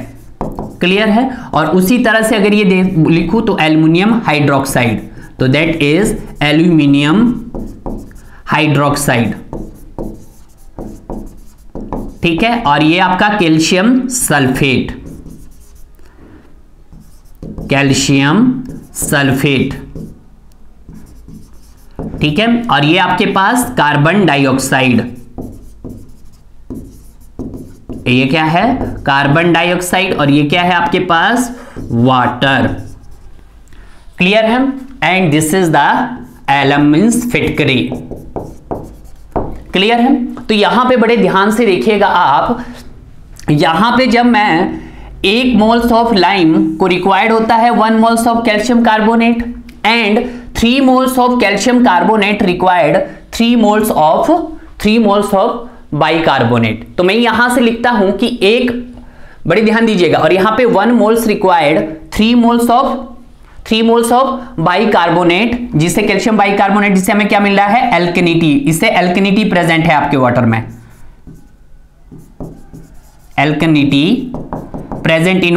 क्लियर है? और उसी तरह से अगर ये लिखूं तो एल्युमिनियम हाइड्रोक्साइड, तो दैट इज एल्यूमिनियम हाइड्रोक्साइड। ठीक है? और ये आपका कैल्शियम सल्फेट, कैल्शियम सल्फेट। ठीक है? और ये आपके पास कार्बन डाइऑक्साइड, ये क्या है? Carbon dioxide. और ये क्या है आपके पास? वाटर। क्लियर है? And this is the alum means फिटकरी। क्लियर है? तो यहां पे बड़े ध्यान से देखिएगा आप, यहां पे जब मैं 1 मोल्स ऑफ लाइम को रिक्वायर्ड होता है 1 moles of calcium carbonate and 3 moles of calcium carbonate required 3 moles of bicarbonate. तो मैं यहां से लिखता हूं कि एक, बड़े ध्यान दीजिएगा, और यहां पे 1 moles required 3 moles of bicarbonate, जिससे कैल्शियम बाइकार्बोनेट, जिससे हमें क्या मिल रहा है? एल्केनिटी। इससे एल्केनिटी प्रेजेंट है आपके वाटर में, एल्केनिटी प्रेजेंट इन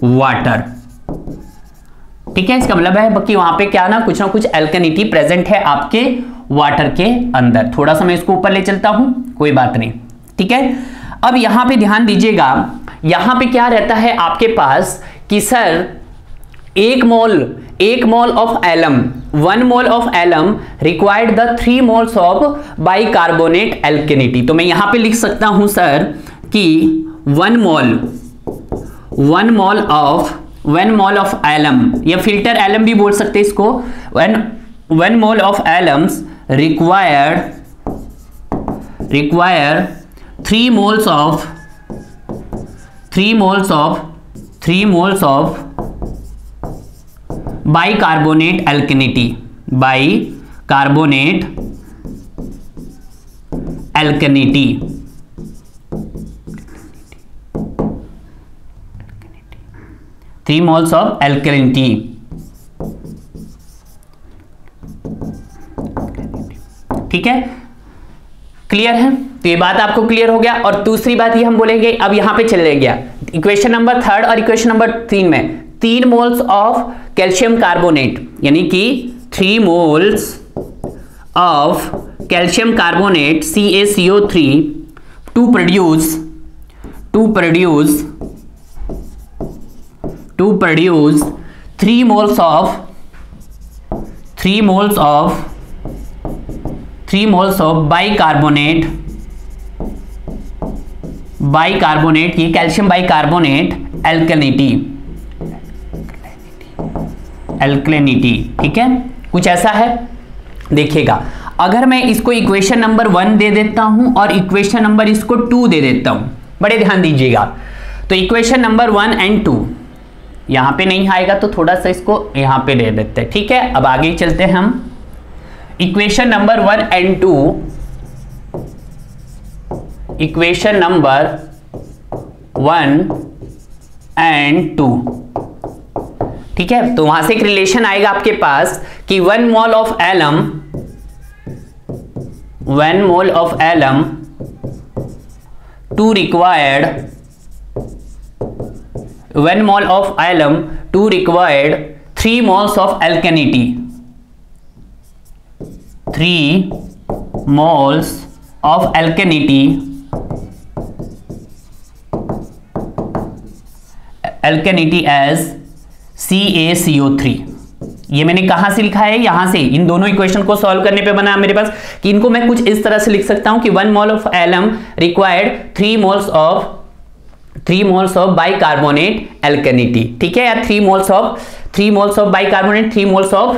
वाटर। ठीक है? इसका मतलब है कि वहां पे क्या ना कुछ एल्केनिटी प्रेजेंट है आपके वाटर के अंदर। थोड़ा सा मैं इसको ऊपर ले चलता हूं, कोई बात नहीं। ठीक है? अब यहां पे ध्यान दीजिएगा, यहां पे क्या रहता है आपके पास कि sir 1 mole of alum, 1 mole of alum required the 3 moles of bicarbonate alkalinity. तो मैं यहां पे लिख सकता हूं सर कि 1 मोल ऑफ एलम, या फिल्टर एलम भी बोल सकते हैं इसको, 1 mole of alums require 3 moles of bicarbonate alkalinity, bicarbonate alkalinity. Three moles of alkalinity. ठीक है? क्लियर है? तो ये बात आपको क्लियर हो गया। और दूसरी बात ये हम बोलेंगे, अब यहां पे चले गया इक्वेशन नंबर 3 और इक्वेशन नंबर 3 में 3 मोल्स ऑफ कैल्शियम कार्बोनेट, यानी कि 3 moles of calcium carbonate CaCO3 to produce 3 moles of bicarbonate, ये कैल्शियम बाइकार्बोनेट एल्केनिटी। ठीक है? कुछ ऐसा है। देखिएगा, अगर मैं इसको इक्वेशन नंबर 1 दे देता हूं और इक्वेशन नंबर इसको 2 दे देता हूं, बड़े ध्यान दीजिएगा, तो इक्वेशन नंबर 1 एंड 2 यहां पे नहीं आएगा तो थोड़ा सा इसको यहां पे दे देते हैं। ठीक है? अब आगे चलते हैं हम। Equation number 1 and 2, equation number 1 and 2। ठीक है, तो वहां से एक रिलेशन आएगा आपके पास कि 1 mole of alum, 1 mole of alum to required, 1 mole of alum to required 3 moles of alkalinity, 3 moles of alkalinity as CaCO3। ये मैंने कहां से लिखा है, यहां से इन दोनों इक्वेशन को सॉल्व करने पे बना मेरे पास कि इनको मैं कुछ इस तरह से लिख सकता हूं कि 1 mole of alum required 3 moles of bicarbonate alkalinity. ठीक है, या 3 moles of bicarbonate, 3 moles of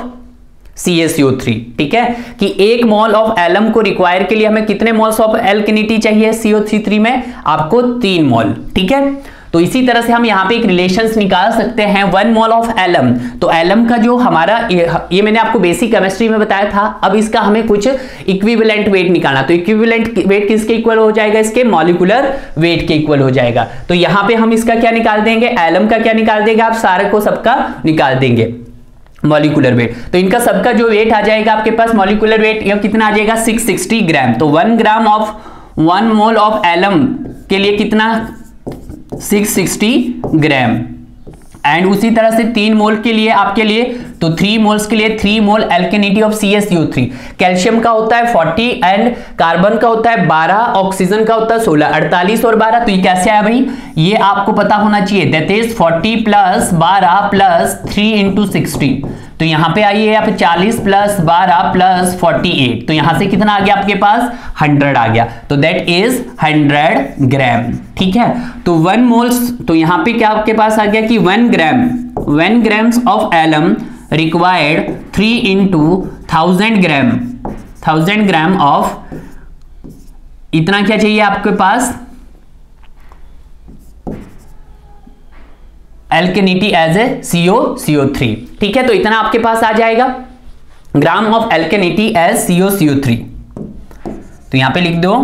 CaCO3। ठीक है, कि 1 मोल ऑफ एलम को रिक्वायर के लिए हमें कितने मोल्स ऑफ एल्केनिटी चाहिए CO3 में, आपको 3 मोल। ठीक है, तो इसी तरह से हम यहाँ पे एक रिलेशंस निकाल सकते हैं 1 मोल ऑफ एलम। तो एलम का जो हमारा ये मैंने आपको बेसिक केमिस्ट्री में बताया था, अब इसका हमें कुछ इक्विवेलेंट वेट निकालना। तो इक्विवेलेंट वेट किसके इक्वल हो जाएगा, इसके मॉलिक्यूलर वेट के इक्वल हो जाएगा। तो यहाँ पे हम इसका क्या निकाल देंगे, एलम का क्या निकाल देंगे, आप सारे को सबका निकाल देंगे मॉलिक्यूलर वेट। तो इनका सबका जो वेट आ जाएगा आपके पास मॉलिक्यूलर वेट, यह कितना आ जाएगा 660 ग्राम। तो 1 gram of 1 mole of alum के लिए कितना 660 ग्राम। एंड उसी तरह से 3 मोल के लिए आपके लिए, तो 3 मोल्स के लिए 3 मोल एल्केनिटी ऑफ CaCO3। कैल्शियम का होता है 40 एंड कार्बन का होता है 12, ऑक्सीजन का होता है 16, 48 और 12। तो ये कैसे आया भाई, ये आपको पता होना चाहिए, that is 40 plus 12 plus 3 into 60। तो यहां पे आइए आप 40 प्लस 12 प्लस 48, तो यहां से कितना आ गया आपके पास 100 आ गया। तो दैट इज 100 ग्राम। ठीक है, तो 1 मोल्स, तो यहां पे क्या आपके पास आ गया कि 1 grams of alum required 3 into 1000 gram of, इतना क्या चाहिए आपके पास एल्केनिटी एज ए CO3। ठीक है, तो इतना आपके पास आ जाएगा gram of alkalinity as CO3। तो यहां पे लिख दो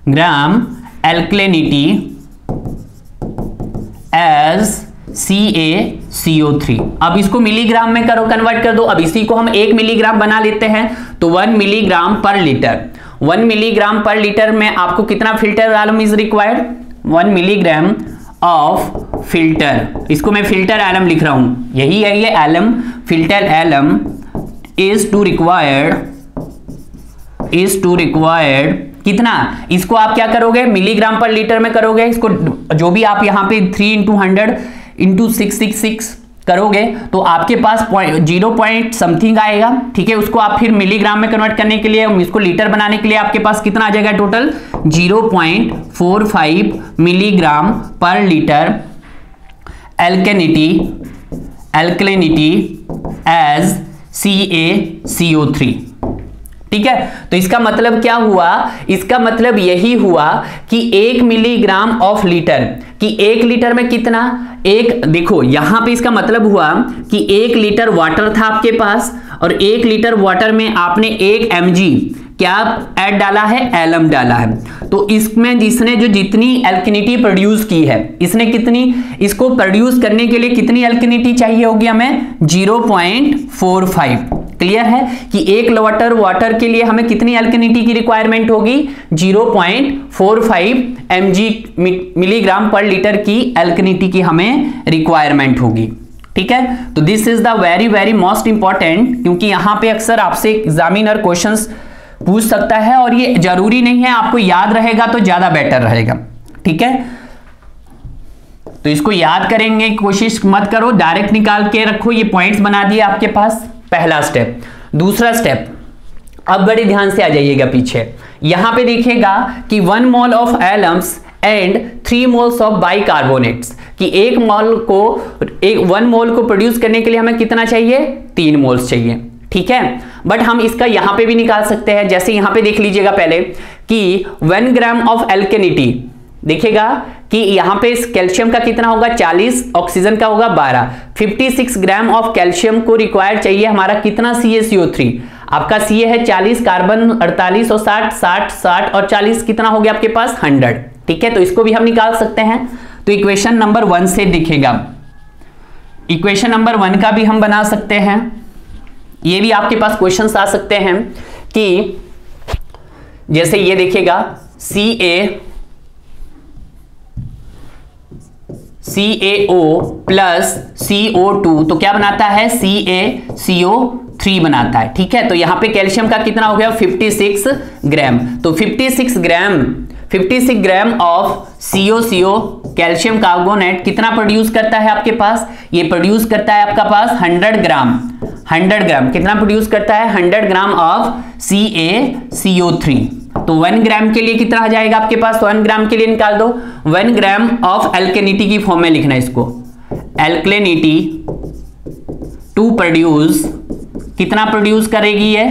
ग्राम एल्केनिटी एज CaCO3। अब इसको मिलीग्राम में करो, कन्वर्ट कर दो। अब इसी को हम 1 मिलीग्राम बना लेते हैं, तो 1 milligram per litre, 1 milligram per litre में आपको कितना filter alum is required, 1 milligram of filter, इसको मैं फिल्टर एलम लिख रहा हूं, यही है ये alum, filter alum is to required कितना, इसको आप क्या करोगे मिलीग्राम पर लीटर में करोगे, इसको जो भी आप यहां पे 3 इंटू 100 इंटू 666 करोगे तो आपके पास 0 पॉइंट समथिंग आएगा। ठीक है, उसको आप फिर मिलीग्राम में कन्वर्ट करने के लिए, इसको लीटर बनाने के लिए आपके पास कितना आ जाएगा total 0.45 milligram per litre एल्केनिटी as CaCO3। ठीक है, तो इसका मतलब क्या हुआ, इसका मतलब यही हुआ कि 1 मिलीग्राम ऑफ लीटर, कि 1 लीटर में कितना, एक देखो यहां पे इसका मतलब हुआ कि 1 लीटर वाटर था आपके पास और 1 लीटर वाटर में आपने 1 mg क्या ऐड डाला है, एलम डाला है। तो इसमें जिसने जो जितनी एल्केनिटी प्रोड्यूस की है, इसने कितनी, इसको प्रोड्यूस करने के लिए कितनी एल्केनिटी चाहिए होगी हमें 0.45। क्लियर है कि 1 लीटर वाटर के लिए हमें कितनी एल्केनिटी की रिक्वायरमेंट होगी 0.45 mg मिलीग्राम पर लीटर की एल्केनिटी की हमें रिक्वायरमेंट होगी। ठीक है, तो this is the very most important, क्योंकि यहां पे अक्सर आपसे एग्जामिनर क्वेश्चंस पूछ सकता है और ये जरूरी नहीं है, आपको याद रहेगा तो ज्यादा बेटर रहेगा। ठीक है, तो इसको याद करेंगे कोशिश मत करो, डायरेक्ट निकाल के रखो, ये पॉइंट्स बना दिए आपके पास, पहला स्टेप। दूसरा स्टेप, अब बड़े ध्यान से आ जाइएगा पीछे, यहां पे देखिएगा कि 1 mole of alums and 3 moles of bicarbonates, कि 1 मोल को प्रोड्यूस करने के लिए हमें कितना चाहिए 3 मोल्स चाहिए। ठीक है, बट हम इसका यहां पे भी निकाल सकते हैं, जैसे यहां पे देख लीजिएगा पहले कि 1 ग्राम ऑफ एल्केनिटी, देखिएगा कि यहां पे इस कैल्शियम का कितना होगा 40, ऑक्सीजन का होगा 12, 56 ग्राम ऑफ कैल्शियम को रिक्वायर चाहिए हमारा कितना CaCO3, आपका Ca है 40, कार्बन 48 और 60 और 40 कितना हो गया आपके पास 100। ठीक है, तो इसको भी हम निकाल सकते हैं। तो इक्वेशन नंबर 1 से दिखेगा। इक्वेशन नंबर 1 का भी हम बना सकते हैं, ये भी आपके पास क्वेश्चंस आ सकते हैं कि जैसे ये देखिएगा CaO प्लस CO2 तो क्या बनाता है, CaCO3 बनाता है। ठीक है, तो यहां पे कैल्शियम का कितना हो गया, 56 ग्राम। तो 56 gram of CaCO calcium carbonate कितना प्रोड्यूस करता है आपके पास, ये प्रोड्यूस करता है आपका पास 100 ग्राम। कितना प्रोड्यूस करता है, 100 ग्राम ऑफ CaCO3। तो 1 ग्राम के लिए कितना आ जाएगा आपके पास, 1 ग्राम के लिए निकाल दो, 1 ग्राम ऑफ एल्केनिटी की फॉर्म में लिखना है इसको, एल्केनिटी टू प्रोड्यूस, कितना प्रोड्यूस करेगी ये,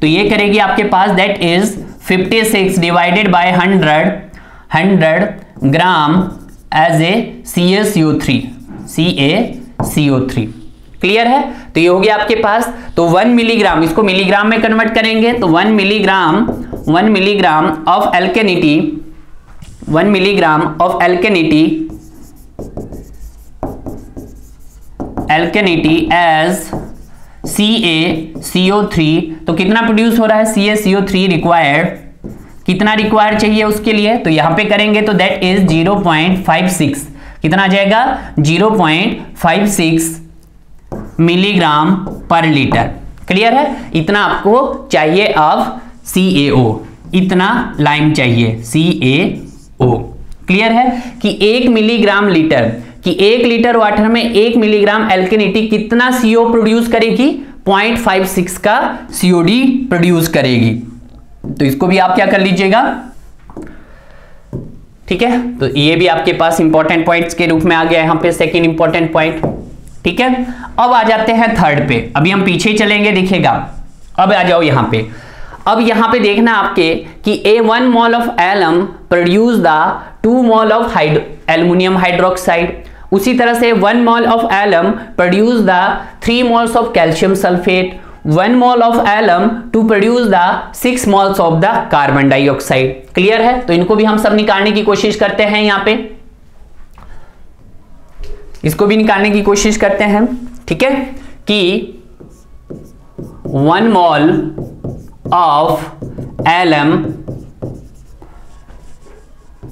तो ये करेगी आपके पास that is 56 divided by 100 gram as a CaCO3। Clear है, तो ये हो गया आपके पास। तो 1 मिलीग्राम, इसको मिलीग्राम में कन्वर्ट करेंगे तो 1 milligram of alkalinity, 1 milligram of alkalinity as CaCO3, तो कितना प्रोड्यूस हो रहा है, CaCO3 रिक्वायर्ड, कितना रिक्वायर चाहिए उसके लिए, तो यहां पे करेंगे तो दैट इज 0.56, कितना आ जाएगा 0.56 मिलीग्राम पर लीटर। क्लियर है, इतना आपको चाहिए ऑफ CaO, इतना लाइम चाहिए CaO। क्लियर है कि 1 मिलीग्राम लीटर, कि 1 लीटर वाटर में 1 मिलीग्राम एल्केनिटी कितना CO प्रोड्यूस करेगी, 0.56 का COD प्रोड्यूस करेगी। तो इसको भी आप क्या कर लीजिएगा, ठीक है, तो ये भी आपके पास इंपॉर्टेंट पॉइंट्स के रूप में आ गया यहां पे, सेकंड इंपॉर्टेंट पॉइंट। ठीक है, अब आ जाते हैं थर्ड पे, अभी हम पीछे चलेंगे, देखिएगा, अब आ जाओ यहां पे। अब यहां पे देखना आपके कि A1 mole of alum produce the 2 mole of aluminium hydroxide, उसी तरह से 1 mole of alum produce the 3 moles of calcium sulphate, 1 mole of alum to produce the 6 moles of the carbon dioxide. Clear है, तो इनको भी हम सब निकालने की कोशिश करते हैं, यहां पे इसको भी निकालने की कोशिश करते हैं। ठीक है, कि 1 mole of alum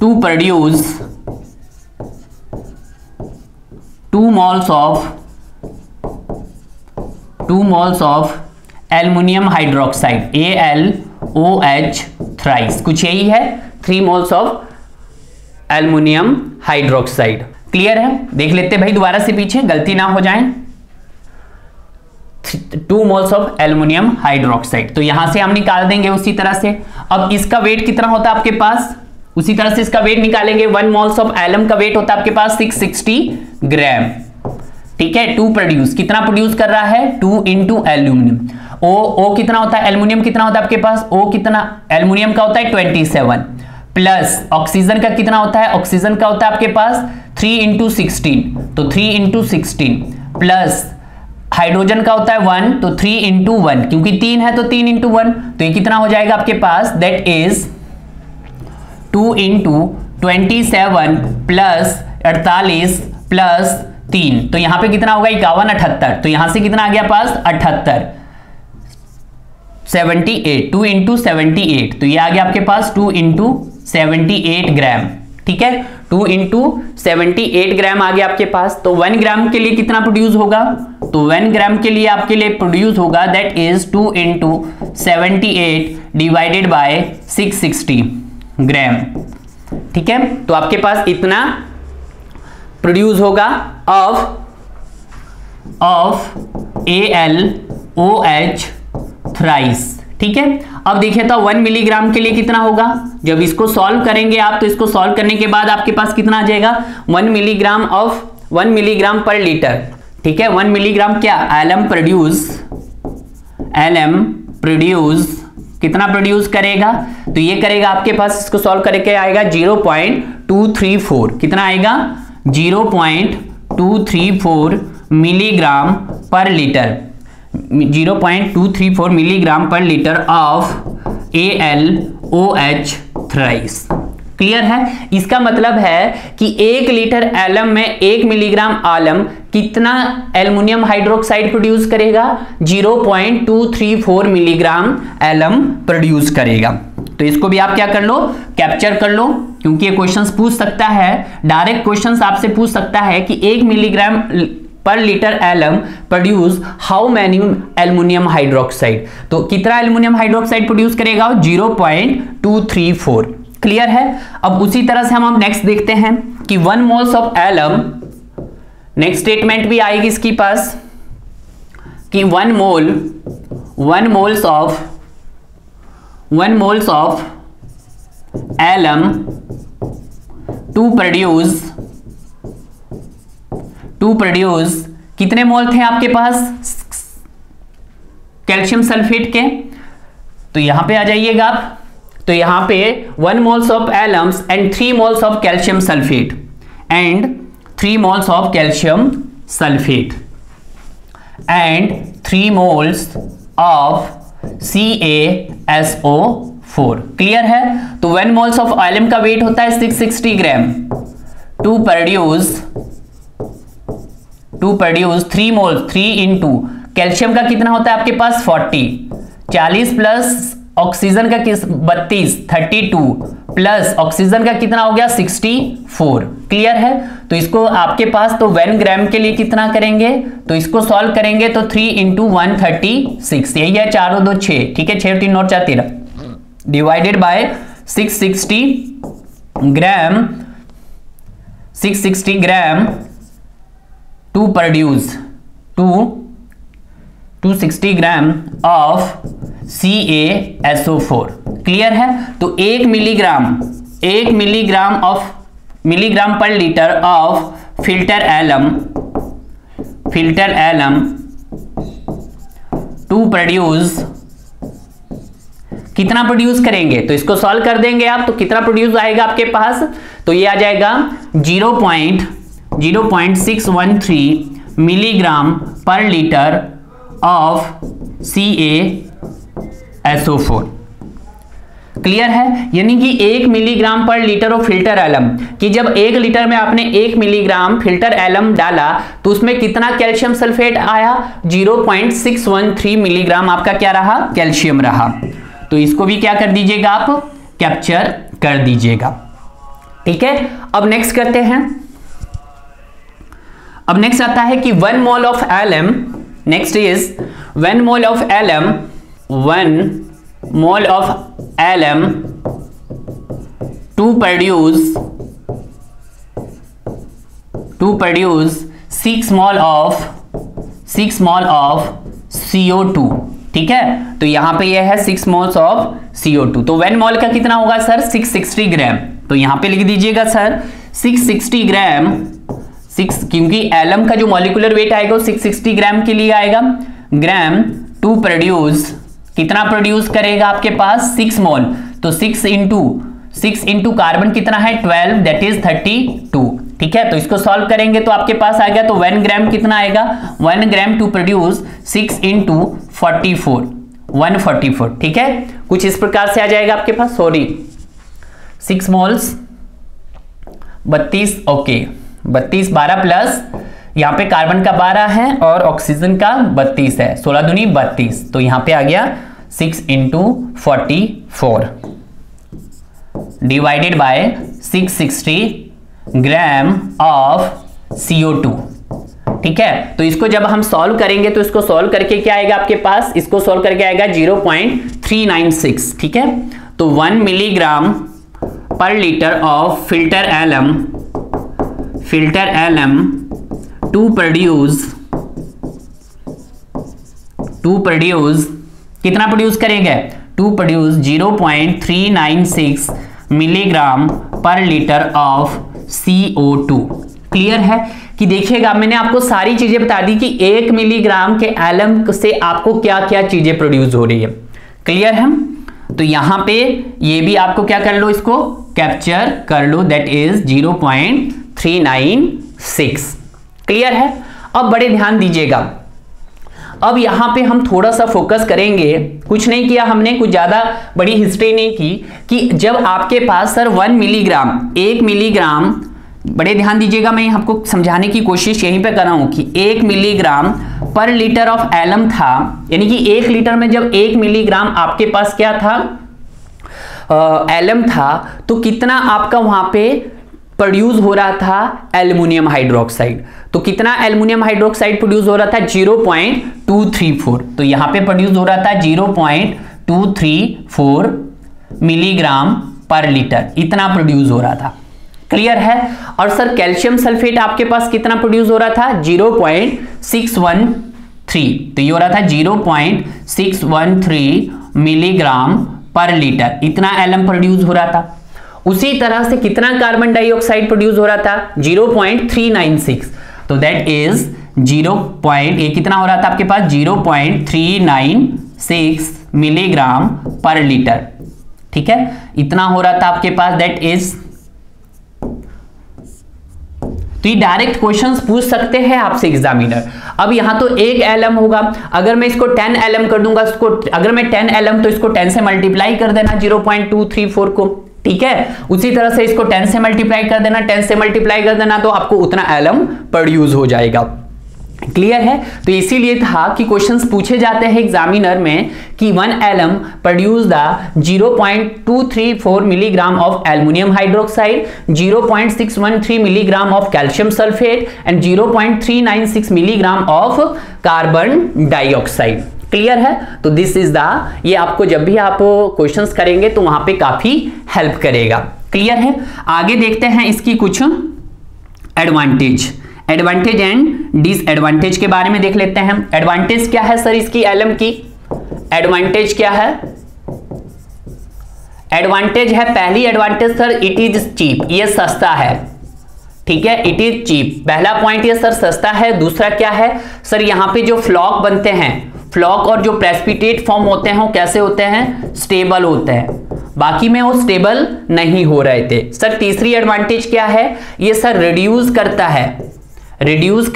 to produce 2 moles of aluminium hydroxide AlOH thrice, कुछ यही है, 3 moles of aluminium hydroxide. Clear है, देख लेते भाई दोबारा से पीछे, गलती ना हो जाए। 2 moles ऑफ एल्युमिनियम हाइड्रोक्साइड, तो यहां से हम निकाल देंगे उसी तरह से। अब इसका वेट कितना होता है आपके पास, उसी तरह से इसका वेट निकालेंगे। 1 moles ऑफ एलम का वेट होता है आपके पास 660 ग्राम। ठीक है, 2 प्रोड्यूस, कितना प्रोड्यूस कर रहा है, 2 इंटू एल्यूमिनियम। ओ कितना होता है, एल्युमिनियम कितना होता है आपके पास, ओ कितना, एल्युमिनियम का होता है 27, प्लस ऑक्सीजन का कितना होता है, ऑक्सीजन का होता है आपके पास 3 इंटू 16, तो 3 इंटू 16, प्लस हाइड्रोजन का होता है 1, तो 3 इंटू 1, क्योंकि 3 है तो 3 इंटू 1, तो ये कितना हो जाएगा आपके पास, that is 2 into 27 plus 48 plus 3, तो यहां पे कितना होगा 51, 78, तो यहां से कितना आ गया पास 78, 78, 2 इंटू 78, तो ये आ गया आपके पास 2 इंटू 78 ग्राम। ठीक है, 2 इंटू 78 ग्राम आ गया आपके पास। तो 1 ग्राम के लिए कितना प्रोड्यूस होगा, तो 1 ग्राम के लिए आपके लिए प्रोड्यूस होगा that is 2 into 78 divided by 660 ग्राम। ठीक है, तो आपके पास इतना प्रोड्यूस होगा ऑफ AlOH थ्राइस। ठीक है, अब देखिए तो 1 मिलीग्राम के लिए कितना होगा, जब इसको सॉल्व करेंगे आप, तो इसको सॉल्व करने के बाद आपके पास कितना आ जाएगा, 1 मिलीग्राम पर लीटर। ठीक है, 1 मिलीग्राम क्या, एलम प्रोड्यूस कितना प्रोड्यूस करेगा, तो ये करेगा आपके पास, इसको सॉल्व करके आएगा 0.234, कितना आएगा 0.234 milligram per litre, 0.234 milligram per litre of AlOH thrice. Clear है? इसका मतलब है कि 1 लीटर एलम में 1 मिलीग्राम आलम कितना एल्युमिनियम हाइड्रोक्साइड प्रोड्यूस करेगा? 0.234 मिलीग्राम एलम प्रोड्यूस करेगा। तो इसको भी आप क्या कर लो, कैप्चर कर लो, क्योंकि ये क्वेश्चंस पूछ सकता है, डायरेक्ट क्वेश्चंस आपसे पूछ सकता है कि 1 milligram per litre alum produce how many aluminium hydroxide. तो कितना एल्युमिनियम हाइड्रोक्साइड प्रोड्यूस करेगा? 0.234। क्लियर है? अब उसी तरह से हम नेक्स्ट देखते हैं कि 1 moles of alum, next statement भी आएगी इसके पास कि 1 moles of alum to produce कितने मोल थे आपके पास कैल्शियम सल्फेट के? तो यहां पे आ जाइएगा आप, तो यहां पे 1 moles of alums and 3 moles of calcium sulphate and 3 moles of calcium sulphate and 3 moles of CaSO4। Clear है? तो 1 मोल्स ऑफ एलम का वेट होता है 660 gram to produce 3 moles, 3 into calcium का कितना होता है आपके पास 40 प्लस ऑक्सीजन का 32 32 प्लस ऑक्सीजन का कितना हो गया 64। क्लियर है? तो इसको आपके पास तो 1 ग्राम के लिए कितना करेंगे, तो इसको सॉल्व करेंगे तो 3 इंटू 136, यही है 4 और 2 6, ठीक है, 6 3 9 4 13 divided by 660 gram to produce 260 gram of CaSO4। Clear है? तो 1 milligram per litre of filter alum to produce कितना प्रोड्यूस करेंगे? तो इसको सॉल्व कर देंगे आप, तो कितना प्रोड्यूस आएगा आपके पास? तो ये आ जाएगा 0.613 milligram per litre of CaSO4। Clear है? यानी कि 1 milligram per litre of filter alum, कि जब 1 लीटर में आपने 1 मिलीग्राम फिल्टर एलम डाला तो उसमें कितना कैल्शियम सल्फेट आया? 0.613 मिलीग्राम आपका क्या रहा? कैल्शियम रहा। तो इसको भी क्या कर दीजिएगा आप, कैप्चर कर दीजिएगा। ठीक है? अब नेक्स्ट करते हैं। अब नेक्स्ट आता है कि 1 mole of alum, next is 1 mole of alum to produce 6 mole of CO2। ठीक है? तो यहां पे यह है 6 मोल्स ऑफ CO2। तो 1 मोल का कितना होगा सर? 660 ग्राम। तो यहां पे लिख दीजिएगा सर 660 ग्राम, क्योंकि एलम का जो मॉलिक्यूलर वेट आएगा वो 660 ग्राम के लिए आएगा। ग्राम टू प्रोड्यूस, कितना प्रोड्यूस करेगा आपके पास? 6 मोल। तो 6 इंटू कार्बन कितना है? 12, दैट इज 32। ठीक है? तो इसको सॉल्व करेंगे तो आपके पास आएगा, तो 1 ग्राम कितना आएगा? 1 ग्राम टू प्रोड्यूस 6 इंटू 44, 144। ठीक है? कुछ इस प्रकार से आ जाएगा आपके पास, सॉरी 6 मोल्स 32, ओके 32 12 प्लस यहां पे कार्बन का 12 है और ऑक्सीजन का 32 है, 16 दूनी 32। तो यहां पे आ गया 6 into 44 divided by 660 gram of CO2। ठीक है? तो इसको जब हम सॉल्व करेंगे तो इसको सॉल्व करके क्या आएगा आपके पास? इसको सॉल्व करके आएगा 0.396। ठीक है? तो 1 milligram per litre of filter alum to produce कितना प्रोड्यूस करेंगे? To produce 0.396 milligram per litre of CO2। Clear है? कि देखिएगा मैंने आपको सारी चीजें बता दी कि 1 मिलीग्राम के एलम से आपको क्या क्या चीजें प्रोड्यूस हो रही है। क्लियर है? तो यहां पे ये भी आपको क्या कर लो, इसको कैप्चर कर लो, दैट इज 0.396। क्लियर है? अब बड़े ध्यान दीजिएगा, अब यहाँ पे हम थोड़ा सा फोकस करेंगे, कुछ नहीं किया हमने, कुछ ज्यादा बड़ी हिस्ट्री नहीं की, कि जब आपके पास सर 1 मिलीग्राम, 1 मिलीग्राम, बड़े ध्यान दीजिएगा, मैं आपको समझाने की कोशिश यहीं पे कर रहा हूं कि 1 milligram per litre of alum था, यानी कि 1 लीटर में जब 1 मिलीग्राम आपके पास क्या था, एलम था, तो कितना आपका वहां पे प्रोड्यूस हो रहा था एल्युमिनियम हाइड्रोक्साइड। तो कितना एल्युमिनियम हाइड्रोक्साइड प्रोड्यूस हो रहा था, 0.234। तो यहां पे प्रोड्यूस हो रहा था 0.234 मिलीग्राम पर लीटर, इतना प्रोड्यूस हो रहा था। क्लियर है। और सर कैल्शियम सल्फेट आपके पास कितना प्रोड्यूस हो रहा था, 0.613। तो ये हो रहा था 0.613 मिलीग्राम पर लीटर, इतना एलम प्रोड्यूस हो रहा था। उसी तरह से कितना कार्बन डाइऑक्साइड प्रोड्यूस हो रहा था, 0.396। तो दैट इज 0. ये कितना हो रहा था आपके पास, 0.396 मिलीग्राम पर लीटर। ठीक है, इतना हो रहा था आपके पास, दैट इज। तो ये डायरेक्ट क्वेश्चंस पूछ सकते हैं आपसे एग्जामिनर। अब यहां तो 1 एलम होगा, अगर मैं इसको 10 एलम कर दूंगा, इसको अगर मैं 10 एलम तो इसको 10 से मल्टीप्लाई कर देना 0.234 को। ठीक है, उसी तरह से इसको 10 से मल्टीप्लाई कर देना, 10 से मल्टीप्लाई कर देना, तो आपको उतना एलम प्रोड्यूस हो जाएगा। क्लियर है। तो इसीलिए था कि क्वेश्चंस पूछे जाते हैं एग्जामिनर में कि 1 alum produce the 0.234 milligram of aluminium hydroxide, 0.613 milligram of calcium sulphate and 0.396 milligram of carbon dioxide. Clear है। तो दिस इज द, ये आपको जब भी आप क्वेश्चंस करेंगे तो वहां पे काफी हेल्प करेगा। क्लियर है। आगे देखते हैं इसकी कुछ एडवांटेज एंड डिसएडवांटेज के बारे में देख लेते हैं। एडवांटेज क्या है सर इसकी, एलम की एडवांटेज क्या है, एडवांटेज है, पहली advantage sir it is cheap, ये सस्ता है। ठीक है, इट इज चीप, पहला पॉइंट ये सर सस्ता है। दूसरा क्या है सर, यहां पे जो फ्लॉक बनते हैं, फ्लॉक और जो प्रेसिपिटेट फॉर्म होते हैं वो कैसे होते हैं, स्टेबल होते हैं, बाकी में वो स्टेबल नहीं हो रहे थे। सर तीसरी एडवांटेज क्या है, ये सर रिड्यूस करता है, रिड्यूस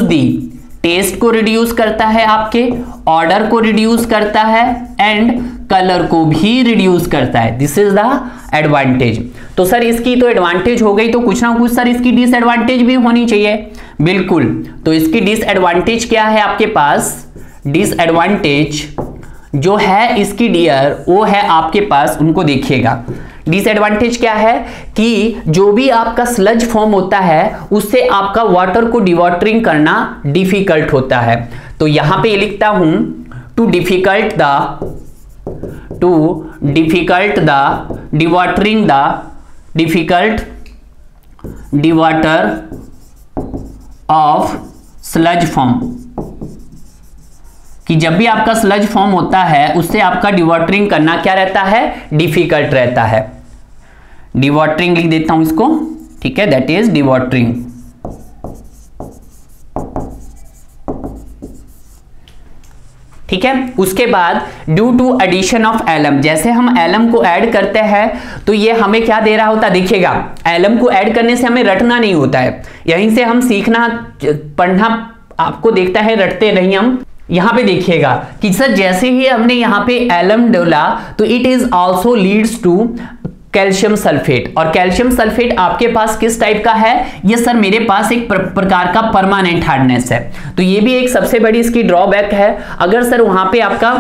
दी टेस्ट को रिड्यूस करता है, आपके ऑर्डर को रिड्यूस करता है एंड कलर को भी रिड्यूस करता है। This is the advantage. तो सर इसकी तो एडवांटेज हो गई, तो कुछ ना कुछ सर इसकी डिसएडवांटेज भी होनी चाहिए। बिल्कुल, तो इसकी डिसएडवांटेज क्या है आपके पास, डिसएडवांटेज जो है इसकी डियर, वो है आपके पास, उनको देखिएगा। डिसएडवांटेज क्या है कि जो भी आपका स्लज फॉर्म होता है उससे आपका वाटर को डिवॉटरिंग करना डिफिकल्ट होता है। तो यहां पे लिखता हूं to difficult dewater of sludge form, कि जब भी आपका स्लज फॉर्म होता है उससे आपका डिवॉटरिंग करना क्या रहता है, डिफिकल्ट रहता है। डिवॉटरिंग लिख देता हूं इसको, ठीक है, दैट इज डिवॉटरिंग। ठीक है, उसके बाद due to addition of alum, जैसे हम एलम को ऐड करते हैं तो ये हमें क्या दे रहा होता है, देखिएगा एलम को ऐड करने से हमें रटना नहीं होता है, यहीं से हम सीखना पढ़ना आपको देखता है, रटते नहीं हम। यहां पे देखिएगा कि सर जैसे ही हमने यहां पे एलम डाला तो it is also leads to calcium sulphate, और कैल्शियम सल्फेट आपके पास किस टाइप का है, ये सर मेरे पास एक प्रकार का परमानेंट हार्डनेस है। तो ये भी एक सबसे बड़ी इसकी ड्रॉबैक है। अगर सर वहां पे आपका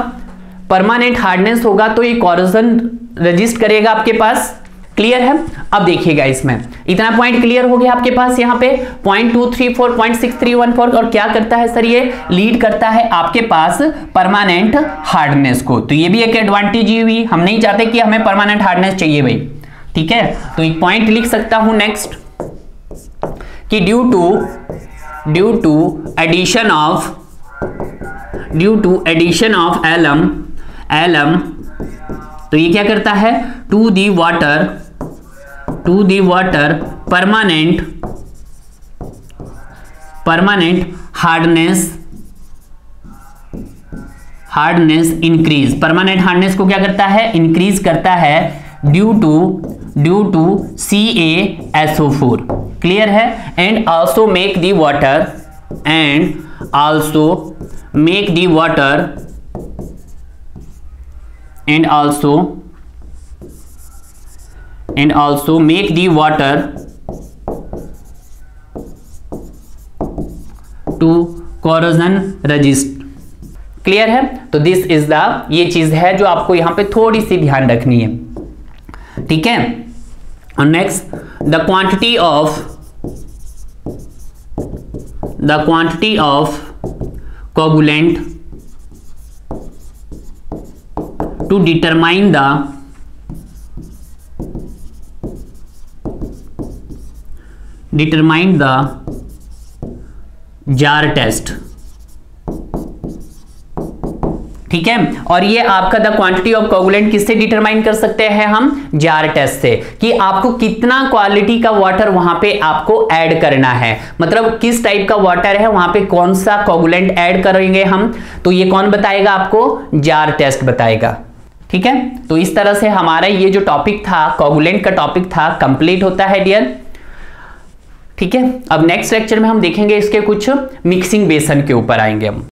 परमानेंट हार्डनेस होगा तो ये कॉरोजन रेजिस्ट करेगा आपके पास। क्लियर है। अब देखिएगा इसमें इतना पॉइंट क्लियर हो गया आपके पास, यहाँ पे 0.234 0.6314, और क्या करता है सर, ये लीड करता है आपके पास परमानेंट हार्डनेस को। तो ये भी एक एडवांटेज ही हुई, हम नहीं चाहते कि हमें परमानेंट हार्डनेस चाहिए भाई। ठीक है, तो एक पॉइंट लिख सकता हूं नेक्स्ट कि due to addition of alum, तो ये क्या करता है, to the water permanent hardness increase, permanent hardness को क्या करता है, इंक्रीज करता है ड्यू टू CaSO4। क्लियर है। And also make the water make the water and also make the water to corrosion resist। Clear है? तो दिस इज द, ये चीज है जो आपको यहां पे थोड़ी सी ध्यान रखनी है, ठीक है। और next, the quantity of coagulant to determine the jar test। ठीक है, और ये आपका द क्वांटिटी ऑफ कोगुलेंट किससे डिटरमाइन कर सकते हैं हम? जार टेस्ट से, कि आपको कितना क्वालिटी का वाटर वहां पे आपको ऐड करना है, मतलब किस टाइप का वाटर है वहां पे कौन सा कोगुलेंट ऐड करेंगे हम, तो ये कौन बताएगा आपको? जार टेस्ट बताएगा। ठीक है, तो इस तरह से हमारा ये जो टॉपिक था, कोगुलेंट का टॉपिक था, कंप्लीट होता है डियर। ठीक है, अब नेक्स्ट लेक्चर में हम देखेंगे इसके कुछ मिक्सिंग बेसन के ऊपर आएंगे हम।